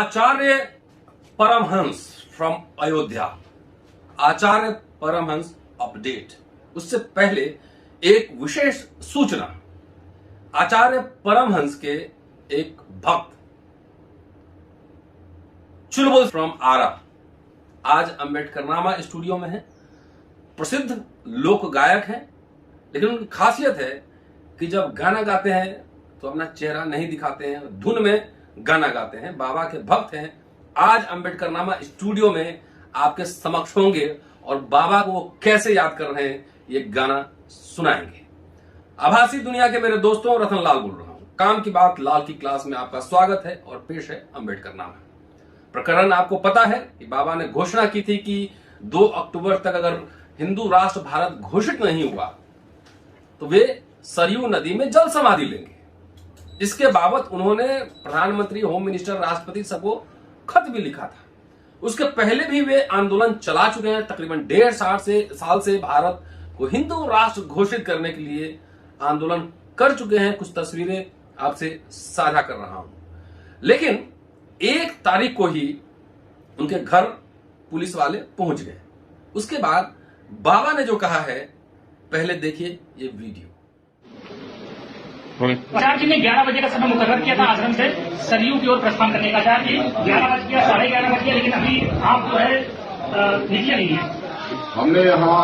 Acharya Paramhans from Ayodhya, Acharya Paramhans update. उससे पहले एक विशेष सूचना, आचार्य परमहंस के एक भक्त चुलबुल फ्रॉम आरा आज अंबेडकरनामा स्टूडियो में है। प्रसिद्ध लोक गायक हैं, लेकिन उनकी खासियत है कि जब गाना गाते हैं तो अपना चेहरा नहीं दिखाते हैं, धुन में गाना गाते हैं। बाबा के भक्त हैं। आज अंबेडकरनामा स्टूडियो में आपके समक्ष होंगे और बाबा को वो कैसे याद कर रहे हैं ये गाना सुनाएंगे। आभासी दुनिया के मेरे दोस्तों, रतन लाल बोल रहा हूं। काम की बात लाल की क्लास में आपका स्वागत है और पेश है अंबेडकरनामा। प्रकरण आपको पता है कि बाबा ने घोषणा की थी कि 2 अक्टूबर तक अगर हिंदू राष्ट्र भारत घोषित नहीं हुआ तो वे सरयू नदी में जल समाधि लेंगे। इसके बाबत उन्होंने प्रधानमंत्री, होम मिनिस्टर, राष्ट्रपति सबको खत भी लिखा था। उसके पहले भी वे आंदोलन चला चुके हैं। तकरीबन 1.5 साल से भारत को हिंदू राष्ट्र घोषित करने के लिए आंदोलन कर चुके हैं। कुछ तस्वीरें आपसे साझा कर रहा हूं। लेकिन 1 तारीख को ही उनके घर पुलिस वाले पहुंच गए। उसके बाद बाबा ने जो कहा है, पहले देखिए ये वीडियो। आचार्य जी ने 11 बजे का समय मुकर्रर किया था आश्रम से सरयू की ओर प्रस्थान करने का। आचार्य जी 11 बज गया, 11:30 बज गया, लेकिन अभी आप जो है निकले नहीं है। हमने यहाँ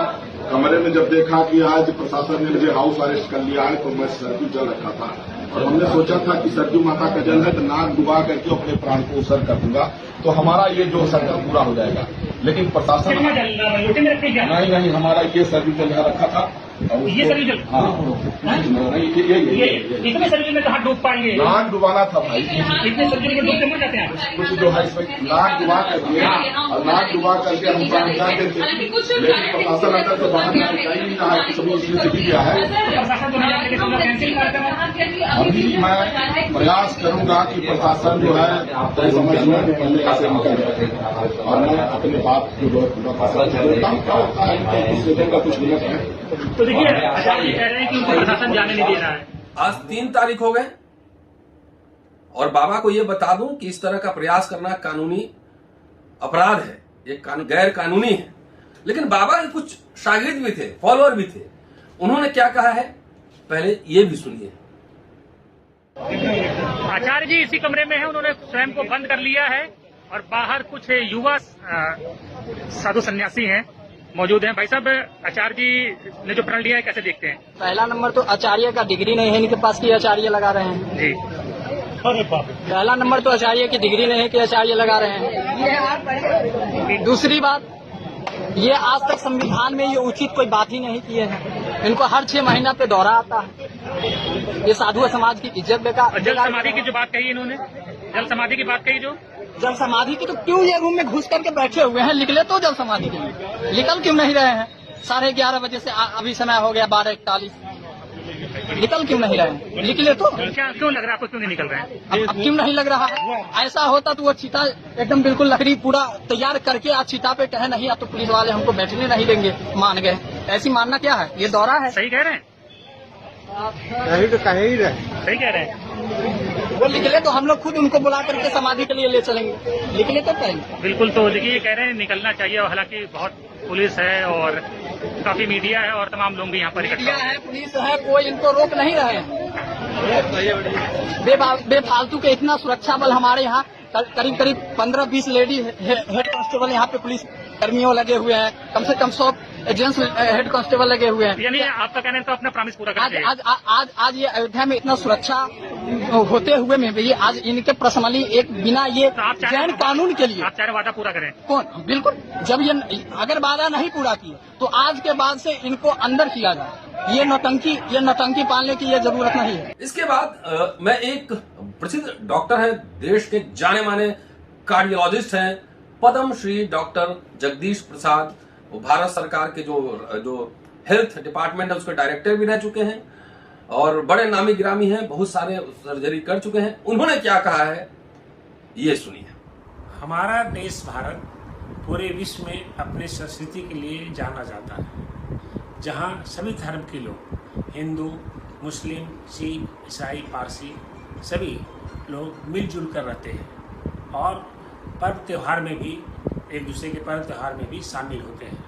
कमरे में जब देखा कि आज प्रशासन ने मुझे हाउस अरेस्ट कर लिया है, तो मैं सरयू जल रखा था और हमने सोचा था कि सरयू माता का जल है तो नाक डुबा करके अपने प्राण को उत्सर्ग कर दूंगा तो हमारा ये जो संकल्प पूरा हो जाएगा। लेकिन प्रशासन नहीं, हमारा ये सरयू जल यहाँ रखा था। ये सरयू जल, हाँ, ये इतने सरयू में कहाँ डूब पाएंगे? नाक डुबाना था भाई। इतने सरयू में डूब के मर जाते हैं। कुछ जो है इसमें नाक डुबा करके और नाक डुबा करके हम प्राण त्याग देते, लेकिन प्रशासन अंदर से बाहर नहीं रहा है, सभी इसलिए भी गया है। प्रशासन तो कैंसिल करता है। अभी मैं प्रयास करूंगा कि प्रशासन जो है समझने के पहले ऐसे निकल जाए और मैं अपने बात को जो कुछ मिनट है। तो देखिए, आचार्य जी कह रहे हैं कि उनको प्रशासन जाने नहीं दे रहा है। आज 3 तारीख हो गए और बाबा को यह बता दूं कि इस तरह का प्रयास करना कानूनी अपराध है, ये गैर कानूनी है। लेकिन बाबा के कुछ शागिर्द भी थे, फॉलोअर भी थे। उन्होंने क्या कहा है, पहले ये भी सुनिए। आचार्य जी इसी कमरे में है, उन्होंने स्वयं को बंद कर लिया है और बाहर कुछ युवा साधु सन्यासी हैं मौजूद हैं। भाई साहब, आचार्य जी ने जो प्रण लिया है कैसे देखते हैं? पहला नंबर तो आचार्य का डिग्री नहीं है इनके पास कि आचार्य लगा रहे हैं जी। पहला नंबर तो आचार्य की डिग्री नहीं है कि आचार्य लगा रहे हैं। दूसरी बात, ये आज तक संविधान में ये उचित कोई बात ही नहीं किए हैं। इनको हर 6 महीना पे दौरा आता है। ये साधु समाज की इज्जत बेकार। जल समाधि की जो बात कही इन्होंने, जल समाधि की बात कही जो जल समाधि की, तो क्यों ये रूम में घुस करके बैठे हुए हैं? निकले तो जल समाधि के लिए, निकल क्यों नहीं रहे हैं? 11:30 बजे से अभी समय हो गया 12:41, निकल क्यों नहीं रहे हैं? निकले तो। क्यों लग रहा है आपको, क्यों नहीं निकल रहे हैं? अब क्यों नहीं लग रहा है? ऐसा होता तो वो चिता एकदम बिल्कुल लकड़ी पूरा तैयार करके आज चिता पे कहे नहीं, अब तो पुलिस वाले हमको बैठने नहीं देंगे, मान गए। ऐसी मानना क्या है? ये दौरा है। सही कह रहे हैं, सही तो कह ही रहे। सही कह रहे हैं। वो निकले तो हम लोग खुद उनको बुला करके समाधि के लिए ले चलेंगे। निकले तो कहेंगे। बिल्कुल। तो देखिए, ये कह रहे हैं निकलना चाहिए, और हालांकि बहुत पुलिस है और काफी मीडिया है और तमाम लोग भी यहाँ पर इकट्ठा है, पुलिस है, कोई इनको रोक नहीं रहे हैं। बेफालतू के इतना सुरक्षा बल हमारे यहाँ करीब 15-20 लेडी हेड कांस्टेबल यहाँ पे पुलिस कर्मियों लगे हुए हैं। कम से कम 100 जेंट्स हेड कांस्टेबल लगे हुए हैं। यानी आपका कहना है तो अपना प्रॉमिस पूरा करेंगे। आज ये अयोध्या में इतना सुरक्षा होते हुए में भी आज इनके पर्सनली एक बिना ये जैन कानून के लिए आप चाहे वादा पूरा करें। कौन? बिल्कुल। जब ये अगर वादा नहीं पूरा किए तो आज के बाद से इनको अंदर किया जाए। ये नौटंकी पालने की ये जरूरत नहीं है। इसके बाद मैं एक प्रसिद्ध डॉक्टर है, देश के जाने माने कार्डियोलॉजिस्ट हैं, पद्म श्री डॉक्टर जगदीश प्रसाद। वो भारत सरकार के जो हेल्थ डिपार्टमेंट है उसके डायरेक्टर भी रह चुके हैं और बड़े नामी गिरामी हैं, बहुत सारे सर्जरी कर चुके हैं। उन्होंने क्या कहा है, ये सुनिए। हमारा देश भारत पूरे विश्व में अपनी संस्कृति के लिए जाना जाता है, जहाँ सभी धर्म के लोग, हिंदू, मुस्लिम, सिख, ईसाई, पारसी, सभी लोग मिलजुल कर रहते हैं। और पर्व त्यौहार में भी, एक दूसरे के पर्व त्यौहार में भी शामिल होते हैं।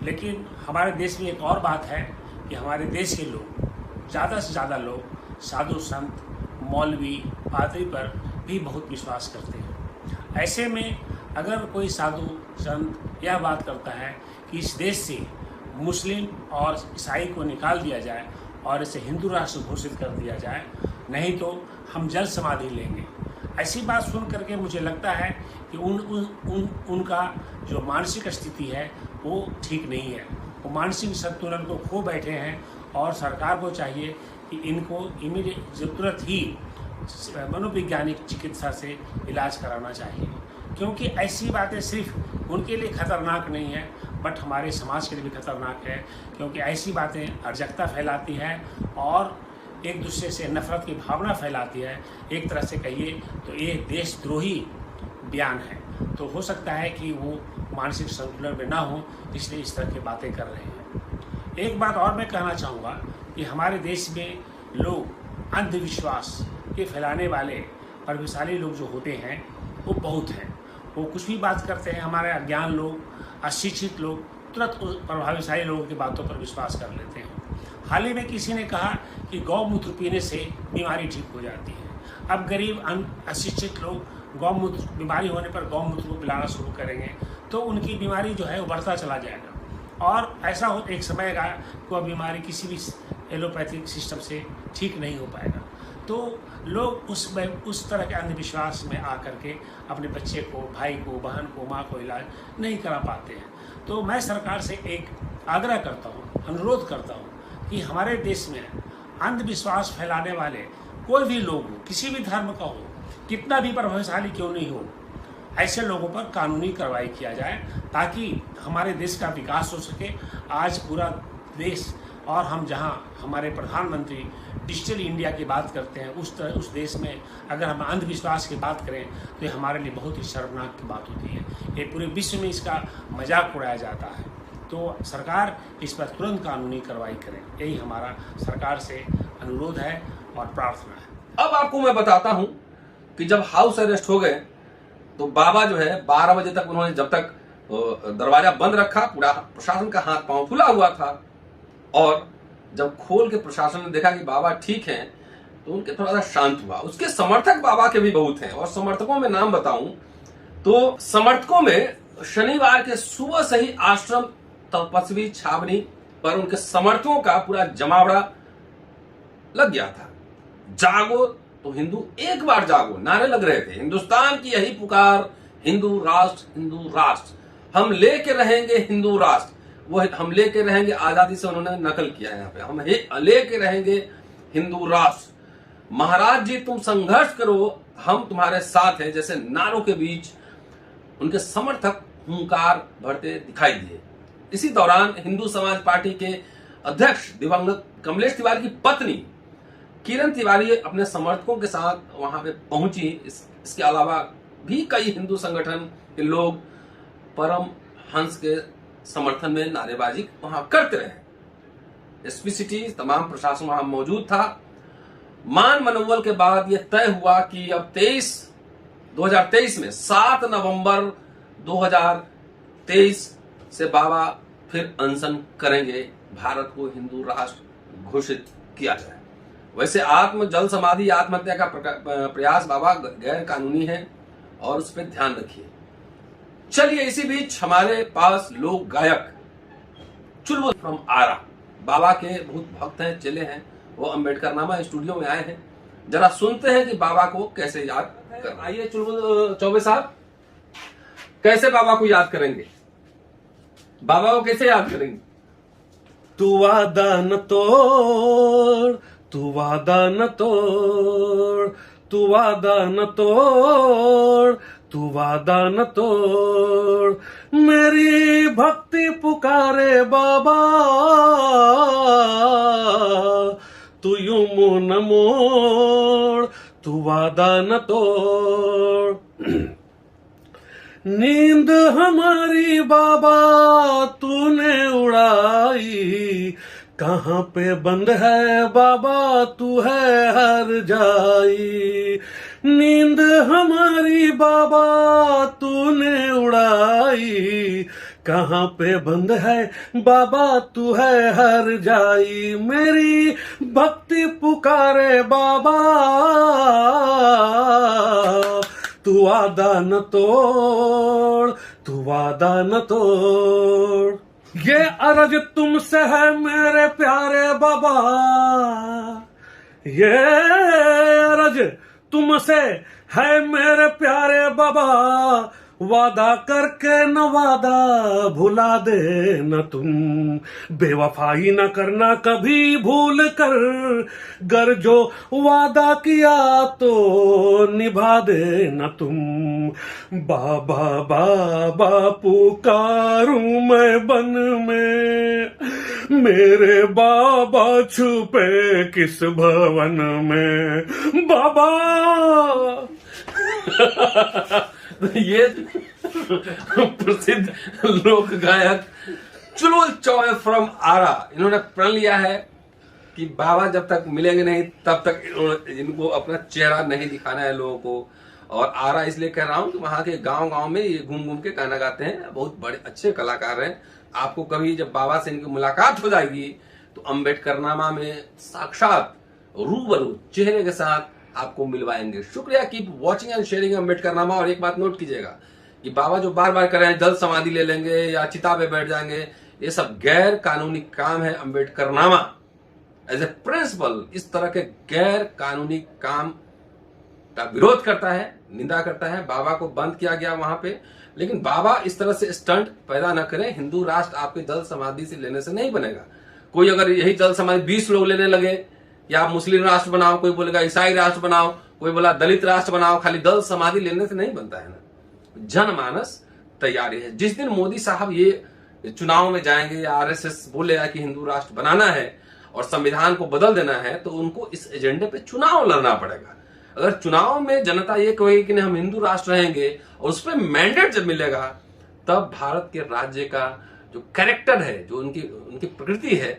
लेकिन हमारे देश में एक और बात है कि हमारे देश के लोग, ज़्यादा से ज़्यादा लोग साधु संत, मौलवी, पादरी पर भी बहुत विश्वास करते हैं। ऐसे में अगर कोई साधु संत यह बात करता है कि इस देश से मुस्लिम और ईसाई को निकाल दिया जाए और इसे हिंदू राष्ट्र घोषित कर दिया जाए, नहीं तो हम जल समाधि लेंगे, ऐसी बात सुन करके मुझे लगता है कि उनका जो मानसिक स्थिति है वो ठीक नहीं है। वो मानसिक संतुलन को खो बैठे हैं और सरकार को चाहिए कि इनको इमीडिएट तुरंत ही मनोवैज्ञानिक चिकित्सा से इलाज कराना चाहिए, क्योंकि ऐसी बातें सिर्फ उनके लिए खतरनाक नहीं है बट हमारे समाज के लिए भी खतरनाक है, क्योंकि ऐसी बातें अराजकता फैलाती है और एक दूसरे से नफरत की भावना फैलाती है। एक तरह से कहिए तो ये देशद्रोही बयान है। तो हो सकता है कि वो मानसिक संतुलन में ना हो, इसलिए इस तरह की बातें कर रहे हैं। एक बात और मैं कहना चाहूँगा कि हमारे देश में लोग अंधविश्वास के फैलाने वाले प्रभावशाली लोग जो होते हैं वो बहुत हैं। वो कुछ भी बात करते हैं, हमारे अज्ञान लोग, अशिक्षित लोग तुरंत प्रभावशाली लोगों की बातों पर विश्वास कर लेते हैं। हाल ही में किसी ने कहा कि गौमूत्र पीने से बीमारी ठीक हो जाती है। अब गरीब अशिक्षित लोग गौमूत्र, बीमारी होने पर गौमूत्र को पिलाना शुरू करेंगे तो उनकी बीमारी जो है वो बढ़ता चला जाएगा और ऐसा हो एक समय आएगा कि वह बीमारी किसी भी एलोपैथिक सिस्टम से ठीक नहीं हो पाएगा। तो लोग उस तरह के अंधविश्वास में आकर के अपने बच्चे को, भाई को, बहन को, माँ को इलाज नहीं करा पाते हैं। तो मैं सरकार से एक आग्रह करता हूँ, अनुरोध करता हूँ कि हमारे देश में अंधविश्वास फैलाने वाले कोई भी लोग हो, किसी भी धर्म का हो, कितना भी प्रभावशाली क्यों नहीं हो, ऐसे लोगों पर कानूनी कार्रवाई किया जाए ताकि हमारे देश का विकास हो सके। आज पूरा देश और हम जहां हमारे प्रधानमंत्री डिजिटल इंडिया की बात करते हैं, उस देश में अगर हम अंधविश्वास की बात करें तो ये हमारे लिए बहुत ही शर्मनाक की बात होती है। ये पूरे विश्व में इसका मजाक उड़ाया जाता है। तो सरकार इस पर तुरंत कानूनी कार्रवाई करे, यही हमारा सरकार से अनुरोध है और प्रार्थना है। अब आपको मैं बताता हूं कि जब हाउस अरेस्ट हो गए तो बाबा जो है 12 बजे तक उन्होंने जब तक दरवाजा बंद रखा, पूरा प्रशासन का हाथ पांव फुला हुआ था और जब खोल के प्रशासन ने देखा कि बाबा ठीक हैं तो उनके थोड़ा सा शांत हुआ। उसके समर्थक बाबा के भी बहुत हैं और समर्थकों में नाम बताऊं तो समर्थकों में शनिवार के सुबह से ही आश्रम तपस्वी छावनी पर उनके समर्थकों का पूरा जमावड़ा लग गया था। जागो तो हिंदू, एक बार जागो नारे लग रहे थे। हिंदुस्तान की यही पुकार, हिंदू राष्ट्र, हिंदू राष्ट्र, हम लेके रहेंगे हिंदू राष्ट्र। वो हम लेके रहेंगे आजादी से उन्होंने नकल किया है यहाँ पे, हम लेके रहेंगे हिंदू राष्ट्र। महाराज जी तुम संघर्ष करो, हम तुम्हारे साथ हैं जैसे नारों के बीच उनके समर्थक हुंकार भरते दिखाई दिए। इसी दौरान हिंदू समाज पार्टी के अध्यक्ष दिवंगत कमलेश तिवारी की पत्नी किरण तिवारी अपने समर्थकों के साथ वहां पे पहुंची। इसके अलावा भी कई हिंदू संगठन के लोग परम हंस के समर्थन में नारेबाजी वहां करते रहे। एसपी सिटी तमाम प्रशासन वहां मौजूद था। मान मनोवल के बाद यह तय हुआ कि अब 2023 में 7 नवंबर 2023 से बाबा फिर अनशन करेंगे, भारत को हिंदू राष्ट्र घोषित किया जाए। वैसे जल समाधि आत्महत्या का प्रयास बाबा गैर कानूनी है और उस पर ध्यान रखिए। चलिए इसी बीच हमारे पास लोक गायक चुलबुल फ्रॉम आरा, बाबा के बहुत भक्त हैं, चेले हैं, वो अम्बेडकर नामा स्टूडियो में आए हैं। जरा सुनते हैं कि बाबा को कैसे याद कर। आइए चुलबुल चौबे साहब, कैसे बाबा को याद करेंगे? बाबा को कैसे याद करेंगे? तू वादा न तोड़, तू वादा न तोड़, तू वादा न तोड़, तू वादा न तोड़, मेरी भक्ति पुकारे बाबा, तू यूं मुंह न मोड़, तू वादा न तोड़। नींद हमारी बाबा तूने उड़ाई, कहाँ पे बंद है बाबा तू है हर जाई, नींद हमारी बाबा तूने उड़ाई, कहाँ पे बंद है बाबा तू है हर जाई, मेरी भक्ति पुकारे बाबा तू वादा न तोड़, तू वादा न तोड़। ये अर्ज तुमसे है मेरे प्यारे बाबा, ये अर्ज तुमसे है मेरे प्यारे बाबा, वादा करके न वादा भुला दे न तुम, बेवफाई न करना कभी भूल कर, गर जो वादा किया तो निभा दे न तुम। बाबा बाबा पुकारूं मैं बन में, मेरे बाबा छुपे किस भवन में, बाबा। ये प्रसिद्ध लोक गायक चुलबुल चौबे फ्रॉम आरा, इन्होंने प्रण लिया है कि बाबा जब तक मिलेंगे नहीं तब तक इनको अपना चेहरा नहीं दिखाना है लोगों को। और आरा इसलिए कह रहा हूं कि वहां के गांव-गांव में ये घूम घूम के गाना गाते हैं, बहुत बड़े अच्छे कलाकार हैं। आपको कभी जब बाबा से इनकी मुलाकात हो जाएगी तो अम्बेडकरनामा में साक्षात रूबरू चेहरे के साथ आपको मिलवाएंगे। शुक्रिया, keep watching and sharing Ambedkarnama. और एक बात नोट कीजिएगा कि बाबा जो बार बार कर रहे हैं जल समाधि ले लेंगे या चिता पे बैठ जाएंगे, ये सब गैर कानूनी काम है। अम्बेडकरनामा एज ए प्रिंसिपल इस तरह के गैर कानूनी काम का विरोध करता है, निंदा करता है। बाबा को बंद किया गया वहां पे, लेकिन बाबा इस तरह से स्टंट पैदा न करें। हिंदू राष्ट्र आपके जल समाधि से लेने से नहीं बनेगा। कोई अगर यही जल समाधि 20 लोग लेने लगे कि आप मुस्लिम राष्ट्र बनाओ, कोई बोलेगा ईसाई राष्ट्र बनाओ, कोई बोला दलित राष्ट्र बनाओ, खाली दल समाधि लेने से नहीं बनता है ना। जनमानस तैयारी है। जिस दिन मोदी साहब ये चुनाव में जाएंगे या आरएसएस बोलेगा कि हिंदू राष्ट्र बनाना है और संविधान को बदल देना है, तो उनको इस एजेंडे पे चुनाव लड़ना पड़ेगा। अगर चुनाव में जनता ये कहेगी कि नहीं हम हिंदू राष्ट्र रहेंगे और उस पर मैंडेट जब मिलेगा, तब भारत के राज्य का जो कैरेक्टर है, जो उनकी प्रकृति है,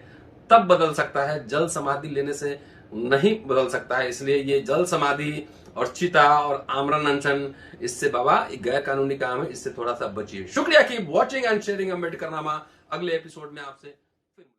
तब बदल सकता है। जल समाधि लेने से नहीं बदल सकता है। इसलिए ये जल समाधि और चिता और आमरण अनशन, इससे बाबा गैर कानूनी काम है, इससे थोड़ा सा बचिए। शुक्रिया, keep watching and sharing Ambedkarnama. अगले एपिसोड में आपसे